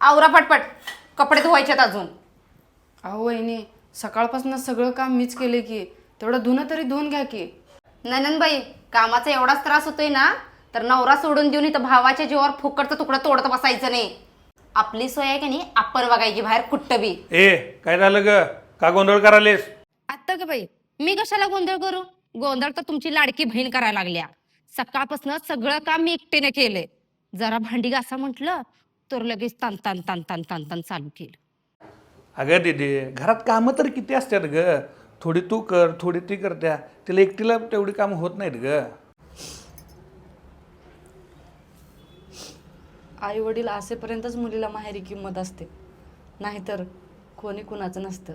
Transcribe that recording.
आवरा पटपट, कपडे धुवायचेत अजून. अहो वहिनी, सकाळपासून सगळं काम मीच केले की, तेवढं धुणं तरी धुवून घ्या की. ननंदबाई, कामाचा एवढाच त्रास होतोय ना, तर नवरा सोडून देऊन इथं भावाच्या जीवावर फुकटचं तुकडं तोडत बसायचं नाही. आपली सोय आहे की नाही, आपण बघायची बाहेर कुठं बी. ए काय झालं ग, का गोंधळ करायलेस? आत्ता का बाई, मी कशाला गोंधळ करू? गोंधळ तर तुमची लाडकी बहीण करायला लागल्या. सकाळपासून सगळं काम मी एकटीने केलंय. जरा भांडी घासा म्हटलं तर लगेच तान तान तान तान तान तान चालू केलं. अगं दीदी, घरात कामं तर किती असतात ग. थोडी तू कर, थोडी ती करत्या. तिला एकटीला तेवढी कामं होत नाहीत ग. आई वडील असेपर्यंतच मुलीला माहेरी किंमत असते, नाहीतर कोणी कुणाचं नसतं.